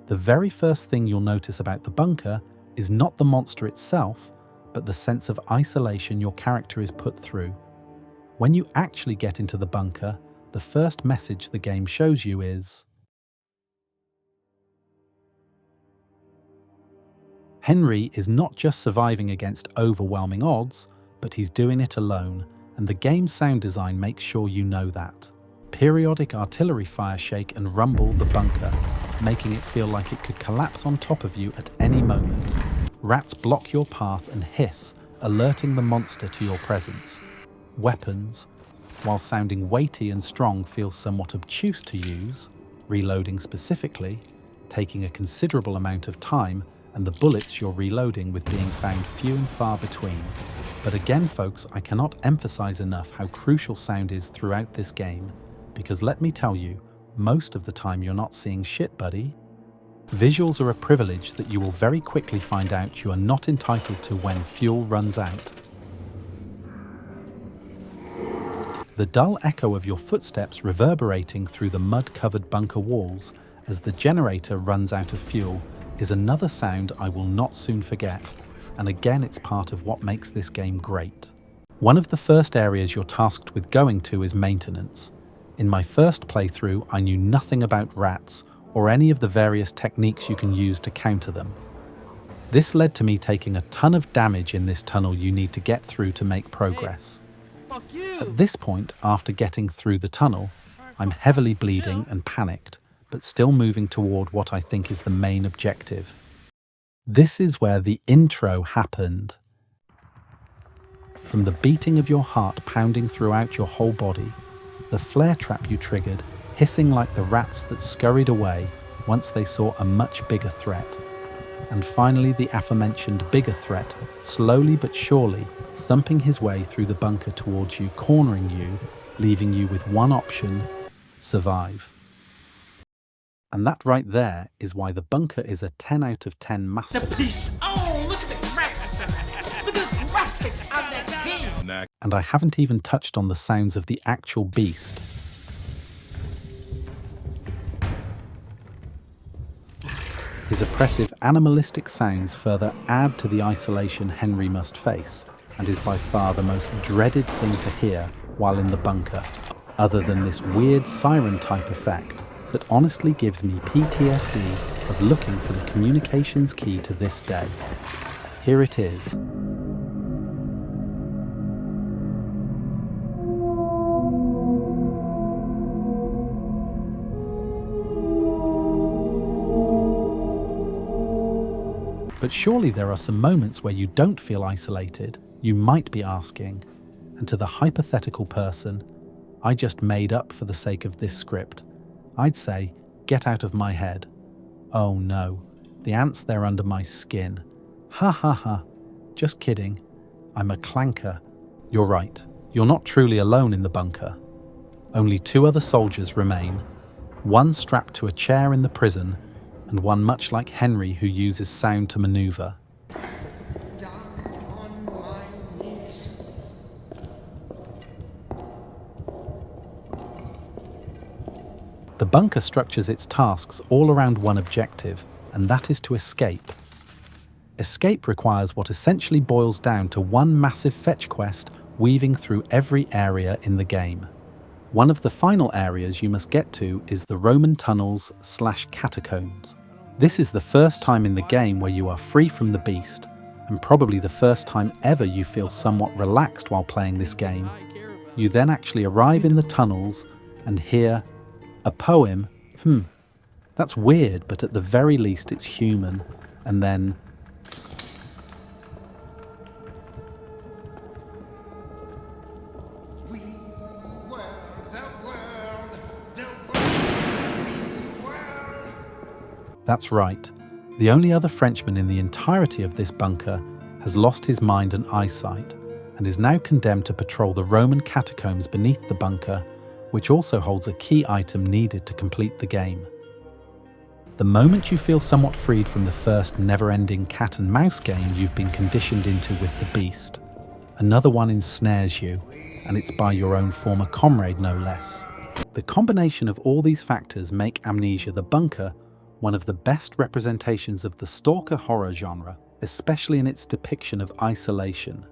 The very first thing you'll notice about the bunker is not the monster itself, but the sense of isolation your character is put through. When you actually get into the bunker, the first message the game shows you is: Henry is not just surviving against overwhelming odds, but he's doing it alone, and the game's sound design makes sure you know that. Periodic artillery fire shake and rumble the bunker, making it feel like it could collapse on top of you at any moment. Rats block your path and hiss, alerting the monster to your presence. Weapons, while sounding weighty and strong, feel somewhat obtuse to use, reloading specifically, taking a considerable amount of time, and the bullets you're reloading with being found few and far between. But again, folks, I cannot emphasize enough how crucial sound is throughout this game, because let me tell you, most of the time you're not seeing shit, buddy. Visuals are a privilege that you will very quickly find out you are not entitled to when fuel runs out. The dull echo of your footsteps reverberating through the mud-covered bunker walls as the generator runs out of fuel is another sound I will not soon forget, and again it's part of what makes this game great. One of the first areas you're tasked with going to is maintenance. In my first playthrough, I knew nothing about rats or any of the various techniques you can use to counter them. This led to me taking a ton of damage in this tunnel you need to get through to make progress. At this point, after getting through the tunnel, I'm heavily bleeding and panicked, but still moving toward what I think is the main objective. This is where the intro happened. From the beating of your heart pounding throughout your whole body, the flare trap you triggered hissing like the rats that scurried away once they saw a much bigger threat, and finally the aforementioned bigger threat, slowly but surely thumping his way through the bunker towards you, cornering you, leaving you with one option: survive. And that right there is why the bunker is a 10 out of 10 masterpiece. Oh, look at the graphics! Look at the graphics on that game! And I haven't even touched on the sounds of the actual beast. His oppressive animalistic sounds further add to the isolation Henry must face, and is by far the most dreaded thing to hear while in the bunker, other than this weird siren-type effect that honestly gives me PTSD of looking for the communications key to this day. Here it is. But surely there are some moments where you don't feel isolated, you might be asking. And to the hypothetical person I just made up for the sake of this script, I'd say, get out of my head. Oh no, the ants there under my skin. Ha ha ha, just kidding. I'm a clanker. You're right, you're not truly alone in the bunker. Only 2 other soldiers remain, one strapped to a chair in the prison, and one much like Henry who uses sound to maneuver. Down on my knees. The bunker structures its tasks all around one objective, and that is to escape. Escape requires what essentially boils down to one massive fetch quest weaving through every area in the game. One of the final areas you must get to is the Roman tunnels/catacombs. This is the first time in the game where you are free from the beast, and probably the first time ever you feel somewhat relaxed while playing this game. You then actually arrive in the tunnels and hear a poem. That's weird, but at the very least it's human. And then We were the world, we were. that's right. The only other Frenchman in the entirety of this bunker has lost his mind and eyesight, and is now condemned to patrol the Roman catacombs beneath the bunker, which also holds a key item needed to complete the game. The moment you feel somewhat freed from the first never-ending cat and mouse game you've been conditioned into with the beast, another one ensnares you, and it's by your own former comrade no less. The combination of all these factors make Amnesia The Bunker one of the best representations of the stalker horror genre, especially in its depiction of isolation.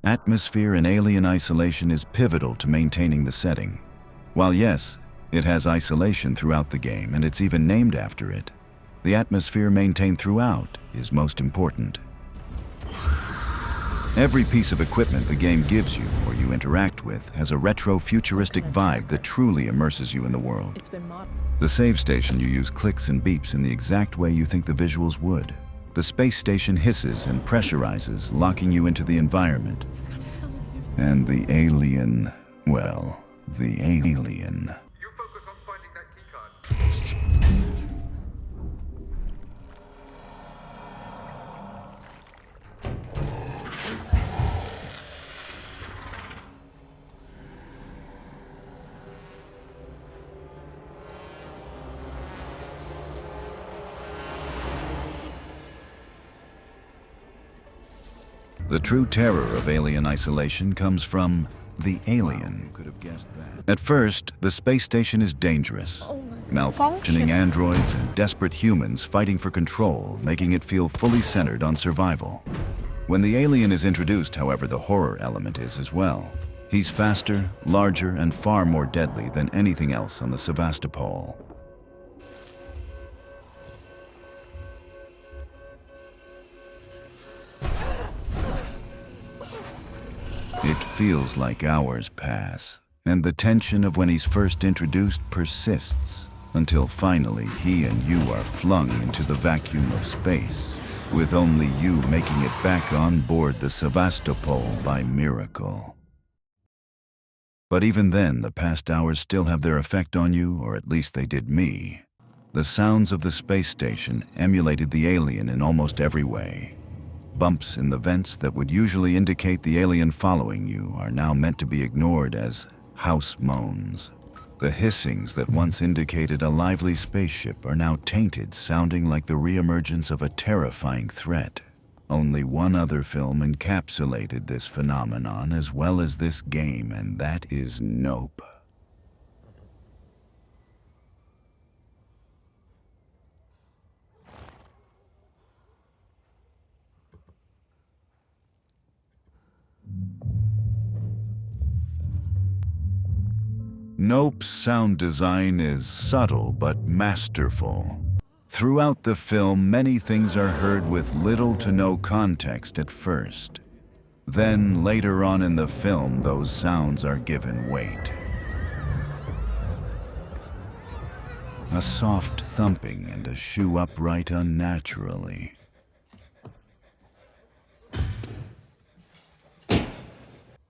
Atmosphere in Alien Isolation is pivotal to maintaining the setting. While yes, it has isolation throughout the game and it's even named after it, the atmosphere maintained throughout is most important. Every piece of equipment the game gives you or you interact with has a retro-futuristic vibe that truly immerses you in the world. The save station you use clicks and beeps in the exact way you think the visuals would. The space station hisses and pressurizes, locking you into the environment. And the alien, well, the alien. You focus on finding that keycard. The true terror of Alien Isolation comes from the alien. Could have guessed that. At first, the space station is dangerous. Malfunctioning androids and desperate humans fighting for control, making it feel fully centered on survival. When the alien is introduced, however, the horror element is as well. He's faster, larger, and far more deadly than anything else on the S.T.A.L.K.E.R. It feels like hours pass, and the tension of when he's first introduced persists, until finally he and you are flung into the vacuum of space, with only you making it back on board the S.T.A.L.K.E.R by miracle. But even then, the past hours still have their effect on you, or at least they did me. The sounds of the space station emulated the alien in almost every way. Bumps in the vents that would usually indicate the alien following you are now meant to be ignored as house moans. The hissings that once indicated a lively spaceship are now tainted, sounding like the reemergence of a terrifying threat. Only one other film encapsulated this phenomenon as well as this game, and that is Nope. Nope's sound design is subtle but masterful. Throughout the film, many things are heard with little to no context at first. Then, later on in the film, those sounds are given weight. A soft thumping and a shoe upright unnaturally.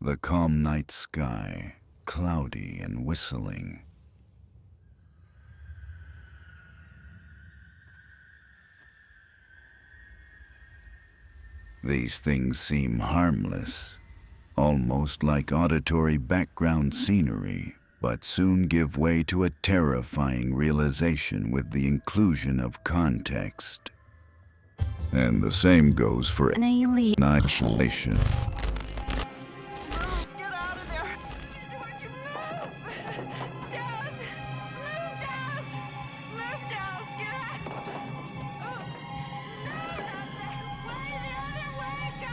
The calm night sky, cloudy and whistling. These things seem harmless, almost like auditory background scenery, but soon give way to a terrifying realization with the inclusion of context. And the same goes for an alien isolation. Get out of there! Would you move? Dad! Move, Dad! Move, Dad! Get out! Oh. No, not that way! The other way! Go!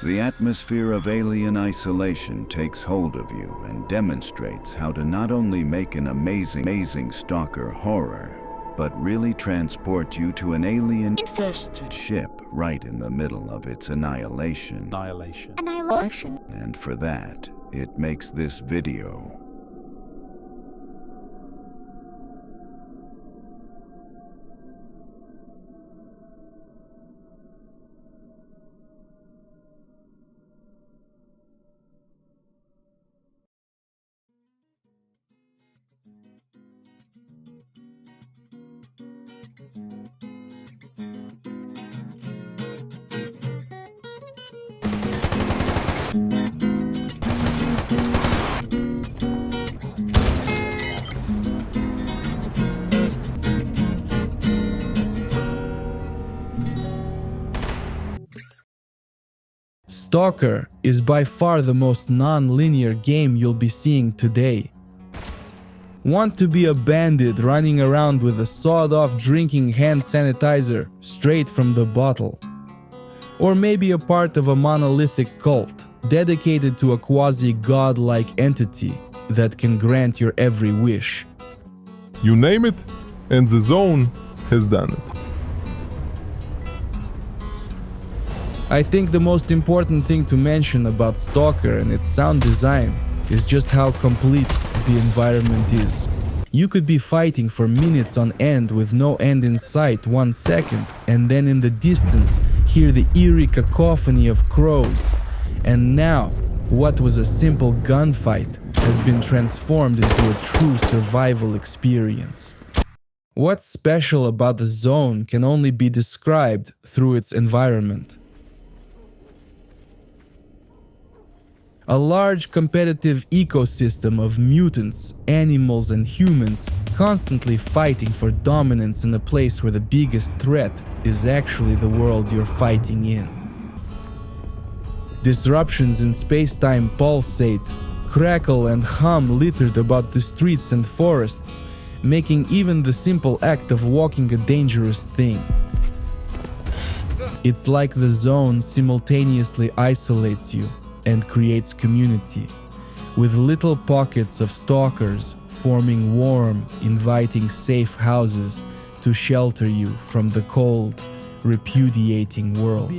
The atmosphere of alien isolation takes hold of you and demonstrates how to not only make an amazing stalker horror, but really transport you to an alien infested ship right in the middle of its annihilation. And for that, it makes this video Stalker is by far the most non-linear game you'll be seeing today. Want to be a bandit running around with a sawed-off drinking hand sanitizer straight from the bottle? Or maybe a part of a monolithic cult dedicated to a quasi-god-like entity that can grant your every wish? You name it, and the zone has done it. I think the most important thing to mention about Stalker and its sound design is just how complete the environment is. You could be fighting for minutes on end with no end in sight 1 second, and then in the distance hear the eerie cacophony of crows. And now, what was a simple gunfight has been transformed into a true survival experience. What's special about the zone can only be described through its environment. A large competitive ecosystem of mutants, animals and humans constantly fighting for dominance in a place where the biggest threat is actually the world you're fighting in. Disruptions in space-time pulsate, crackle and hum littered about the streets and forests, making even the simple act of walking a dangerous thing. It's like the zone simultaneously isolates you and creates community, with little pockets of stalkers forming warm, inviting safe houses to shelter you from the cold, repudiating world.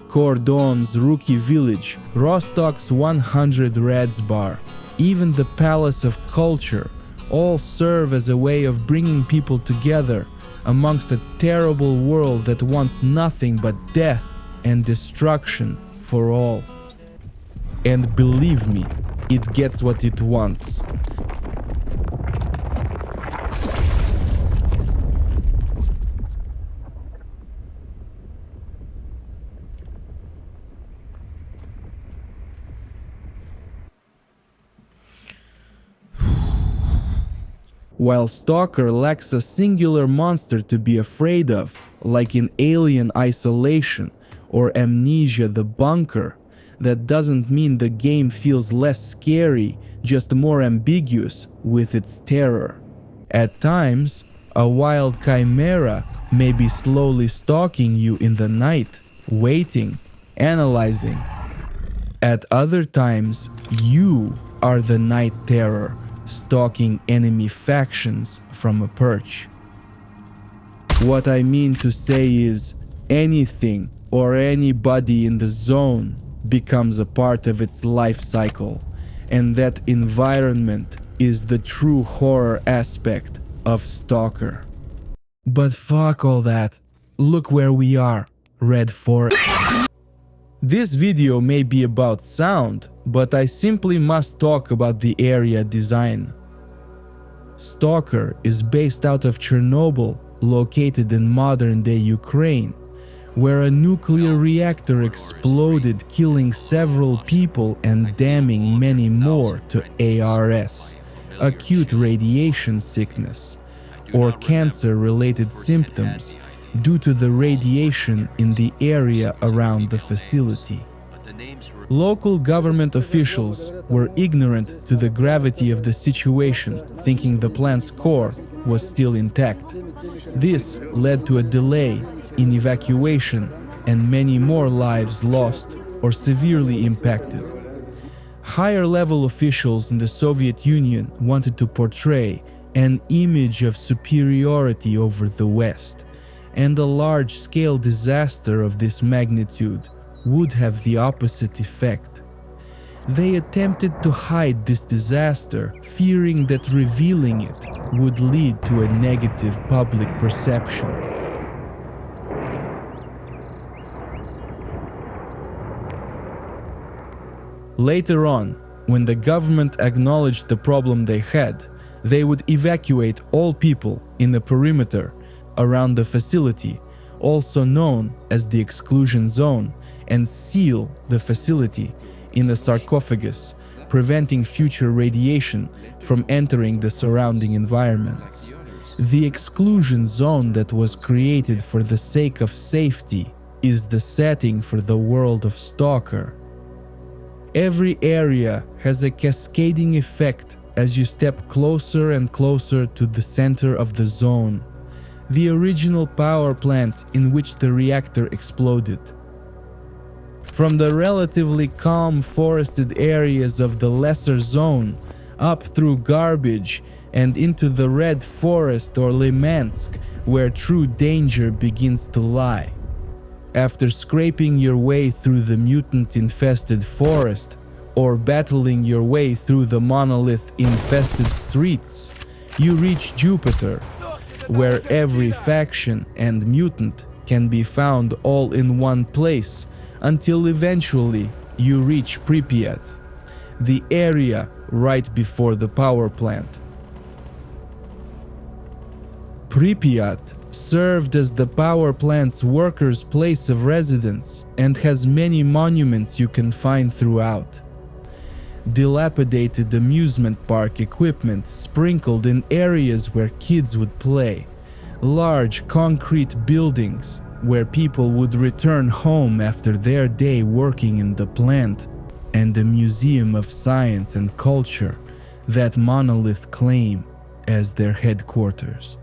Cordon's Rookie Village, Rostock's 100 Reds Bar, even the Palace of Culture all serve as a way of bringing people together amongst a terrible world that wants nothing but death and destruction for all. And believe me, it gets what it wants. While Stalker lacks a singular monster to be afraid of, like in Alien Isolation or Amnesia The Bunker, that doesn't mean the game feels less scary, just more ambiguous with its terror. At times, a wild chimera may be slowly stalking you in the night, waiting, analyzing. At other times, you are the night terror, stalking enemy factions from a perch. What I mean to say is, anything or anybody in the zone becomes a part of its life cycle, and that environment is the true horror aspect of Stalker. But fuck all that. Look where we are, Red Forest. This video may be about sound, but I simply must talk about the area design. Stalker is based out of Chernobyl, located in modern-day Ukraine, where a nuclear reactor exploded, killing several people and damning many more to ARS, acute radiation sickness, or cancer-related symptoms due to the radiation in the area around the facility. Local government officials were ignorant to the gravity of the situation, thinking the plant's core was still intact. This led to a delay in evacuation and many more lives lost or severely impacted. Higher-level officials in the Soviet Union wanted to portray an image of superiority over the West, and a large-scale disaster of this magnitude would have the opposite effect. They attempted to hide this disaster, fearing that revealing it would lead to a negative public perception. Later on, when the government acknowledged the problem they had, they would evacuate all people in the perimeter around the facility, also known as the exclusion zone, and seal the facility in a sarcophagus, preventing future radiation from entering the surrounding environments. The exclusion zone that was created for the sake of safety is the setting for the world of Stalker. Every area has a cascading effect as you step closer and closer to the center of the zone, the original power plant in which the reactor exploded. From the relatively calm forested areas of the lesser zone, up through garbage and into the Red Forest or Limansk, where true danger begins to lie. After scraping your way through the mutant-infested forest, or battling your way through the monolith-infested streets, you reach Jupiter, where every faction and mutant can be found all in one place, until eventually you reach Pripyat, the area right before the power plant. Pripyat served as the power plant's workers' place of residence and has many monuments you can find throughout. Dilapidated amusement park equipment sprinkled in areas where kids would play, large concrete buildings where people would return home after their day working in the plant, and a museum of science and culture that Monolith claim as their headquarters.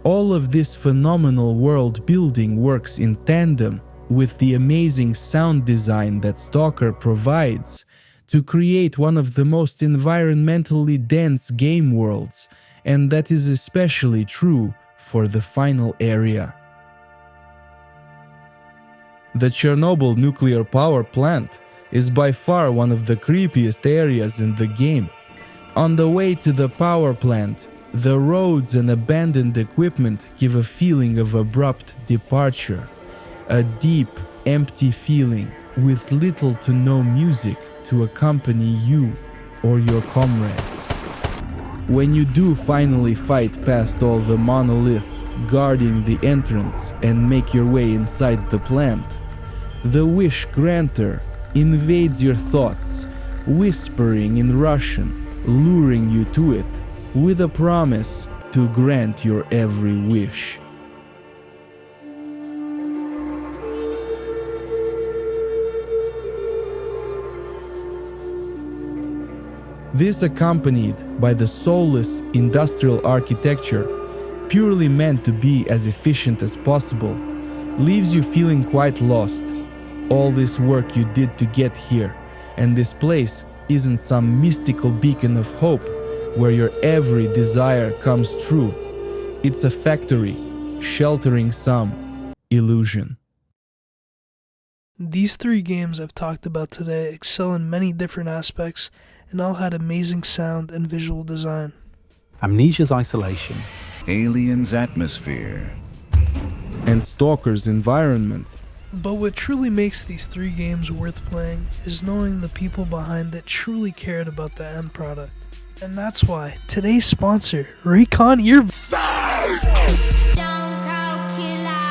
All of this phenomenal world building works in tandem with the amazing sound design that Stalker provides to create one of the most environmentally dense game worlds, and that is especially true for the final area. The Chernobyl nuclear power plant is by far one of the creepiest areas in the game. On the way to the power plant, the roads and abandoned equipment give a feeling of abrupt departure, a deep, empty feeling with little to no music to accompany you or your comrades. When you do finally fight past all the monolith guarding the entrance and make your way inside the plant, the wish granter invades your thoughts, whispering in Russian, luring you to it with a promise to grant your every wish. This, accompanied by the soulless industrial architecture, purely meant to be as efficient as possible, leaves you feeling quite lost. All this work you did to get here, and this place isn't some mystical beacon of hope where your every desire comes true, It's a factory, sheltering some illusion. These 3 games I've talked about today excel in many different aspects and all had amazing sound and visual design. Amnesia's isolation, Alien's atmosphere, And Stalker's environment. But what truly makes these 3 games worth playing is knowing the people behind it truly cared about the end product. And that's why today's sponsor, Raycon earbuds. Don't call killer.